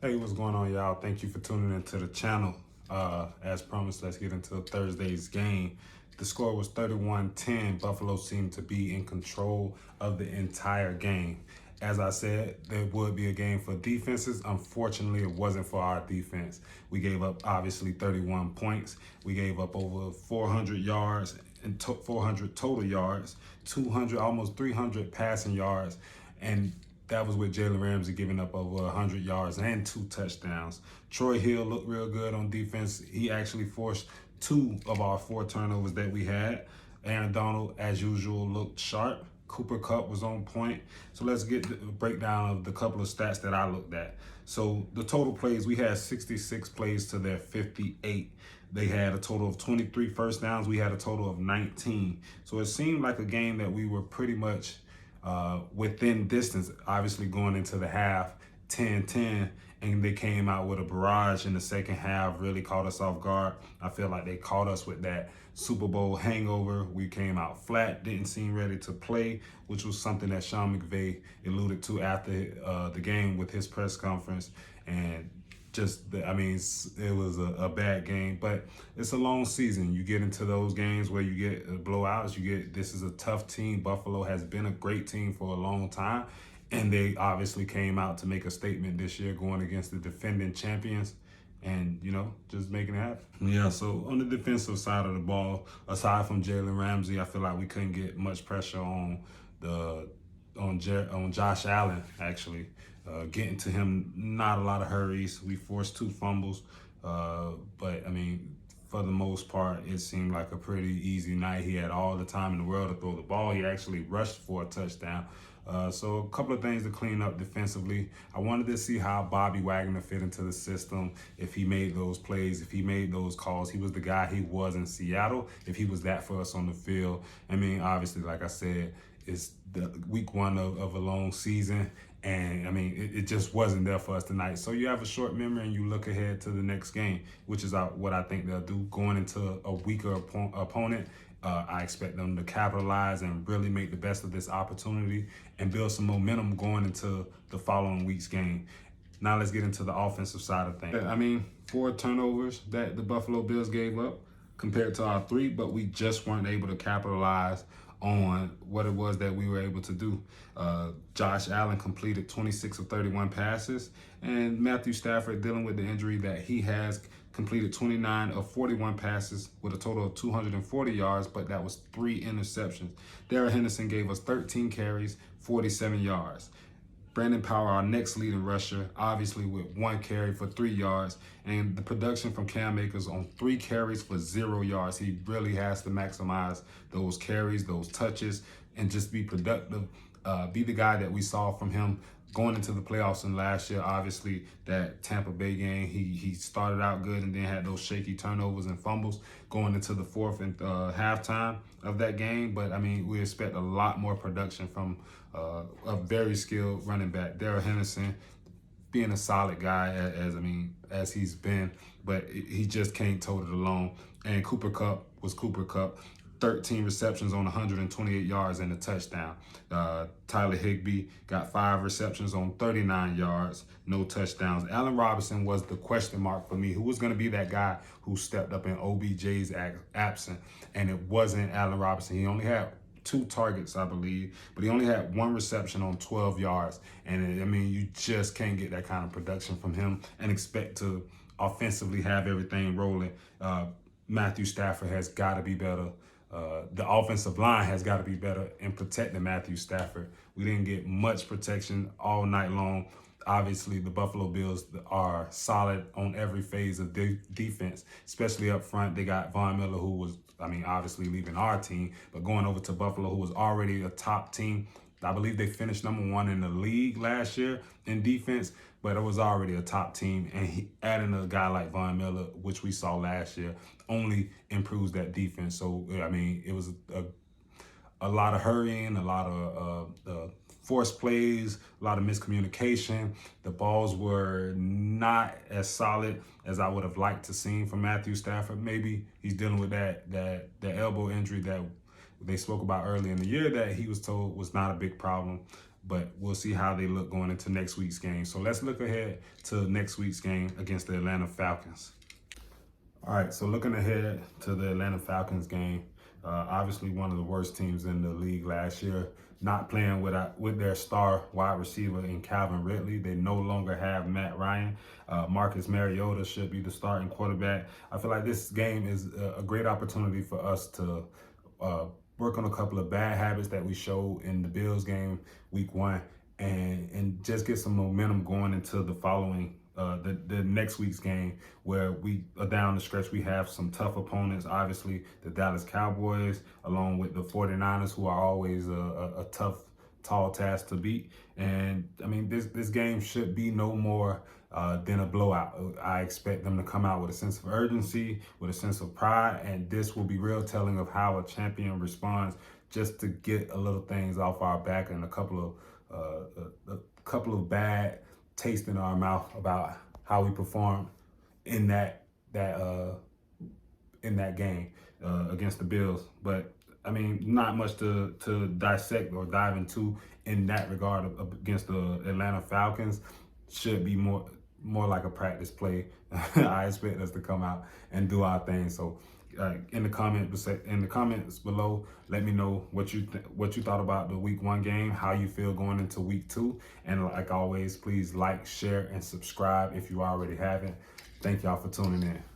Hey, what's going on, y'all? Thank you for tuning into the channel. As promised, let's get into Thursday's game. The score was 31-10. Buffalo seemed to be in control of the entire game. As I said, there would be a game for defenses. Unfortunately, it wasn't for our defense. We gave up, obviously, 31 points. We gave up over 400 yards and 400 total yards, 200, almost 300 passing yards. And that was with Jalen Ramsey giving up over 100 yards and 2 touchdowns. Troy Hill looked real good on defense. He actually forced 2 of our 4 turnovers that we had. Aaron Donald, as usual, looked sharp. Cooper Kupp was on point. So let's get the breakdown of the couple of stats that I looked at. So the total plays, we had 66 plays to their 58. They had a total of 23 first downs. We had a total of 19. So it seemed like a game that we were pretty much within distance, obviously going into the half 10-10, and they came out with a barrage in the second half, really caught us off guard. I feel like they caught us with that Super Bowl hangover. We came out flat, didn't seem ready to play, which was something that Sean McVay alluded to after the game with his press conference. And it was a bad game, but it's a long season. You get into those games where you get blowouts. This is a tough team. Buffalo has been a great team for a long time, and they obviously came out to make a statement this year going against the defending champions and, just making it happen. Yeah, so on the defensive side of the ball, aside from Jalen Ramsey, I feel like we couldn't get much pressure on Josh Allen, actually. Getting to him, not a lot of hurries. We forced 2 fumbles, but for the most part, it seemed like a pretty easy night. He had all the time in the world to throw the ball. He actually rushed for a touchdown. So a couple of things to clean up defensively. I wanted to see how Bobby Wagner fit into the system, if he made those plays, if he made those calls. He was the guy he was in Seattle, if he was that for us on the field. Obviously, like I said, it's the week 1 of a long season. And it just wasn't there for us tonight. So you have a short memory and you look ahead to the next game, which is what I think they'll do. Going into a weaker opponent, I expect them to capitalize and really make the best of this opportunity and build some momentum going into the following week's game. Now let's get into the offensive side of things. 4 turnovers that the Buffalo Bills gave up compared to our 3, but we just weren't able to capitalize on what it was that we were able to do. Josh Allen completed 26 of 31 passes, and Matthew Stafford, dealing with the injury that he has, completed 29 of 41 passes with a total of 240 yards, but that was 3 interceptions. Darrell Henderson gave us 13 carries, 47 yards. Brandon Power, our next leading rusher, obviously with 1 carry for 3 yards, and the production from Cam Akers on 3 carries for 0 yards. He really has to maximize those carries, those touches, and just be productive. Be the guy that we saw from him going into the playoffs in last year. Obviously, that Tampa Bay game, he started out good and then had those shaky turnovers and fumbles going into the 4th and halftime of that game. But we expect a lot more production from a very skilled running back, Darrell Henderson, being a solid guy as he's been, but he just can't tote it alone. And Cooper Kupp was Cooper Kupp. 13 receptions on 128 yards and a touchdown. Tyler Higbee got 5 receptions on 39 yards, no touchdowns. Allen Robinson was the question mark for me. Who was going to be that guy who stepped up in OBJ's absence? And it wasn't Allen Robinson. He only had 2 targets, I believe, but he only had 1 reception on 12 yards. And you just can't get that kind of production from him and expect to offensively have everything rolling. Matthew Stafford has got to be better. The offensive line has got to be better in protecting Matthew Stafford. We didn't get much protection all night long. Obviously, the Buffalo Bills are solid on every phase of defense, especially up front. They got Von Miller, who was, obviously leaving our team, but going over to Buffalo, who was already a top team. I believe they finished number 1 in the league last year in defense, but it was already a top team. And adding a guy like Von Miller, which we saw last year, only improves that defense. So, it was a lot of hurrying, a lot of forced plays, a lot of miscommunication. The balls were not as solid as I would have liked to see from Matthew Stafford. Maybe he's dealing with that elbow injury that they spoke about early in the year that he was told was not a big problem. but we'll see how they look going into next week's game. So let's look ahead to next week's game against the Atlanta Falcons. All right, so looking ahead to the Atlanta Falcons game, obviously one of the worst teams in the league last year, not playing with their star wide receiver in Calvin Ridley. They no longer have Matt Ryan. Marcus Mariota should be the starting quarterback. I feel like this game is a great opportunity for us to work on a couple of bad habits that we showed in the Bills game week 1 and just get some momentum going into the following the next week's game, where we are down the stretch. We have some tough opponents, obviously the Dallas Cowboys, along with the 49ers, who are always a tough, tall task to beat. And I mean, this game should be no more than a blowout. I expect them to come out with a sense of urgency, with a sense of pride, and this will be real telling of how a champion responds, just to get a little things off our back and a couple of bad taste in our mouth about how we performed in that game against the Bills. But I mean, not much to dissect or dive into in that regard against the Atlanta Falcons. Should be more like a practice play. I expect us to come out and do our thing. So in the comments below, let me know what you thought about the week 1 game, how you feel going into week 2, and like always, please like, share, and subscribe if you already haven't. Thank y'all for tuning in.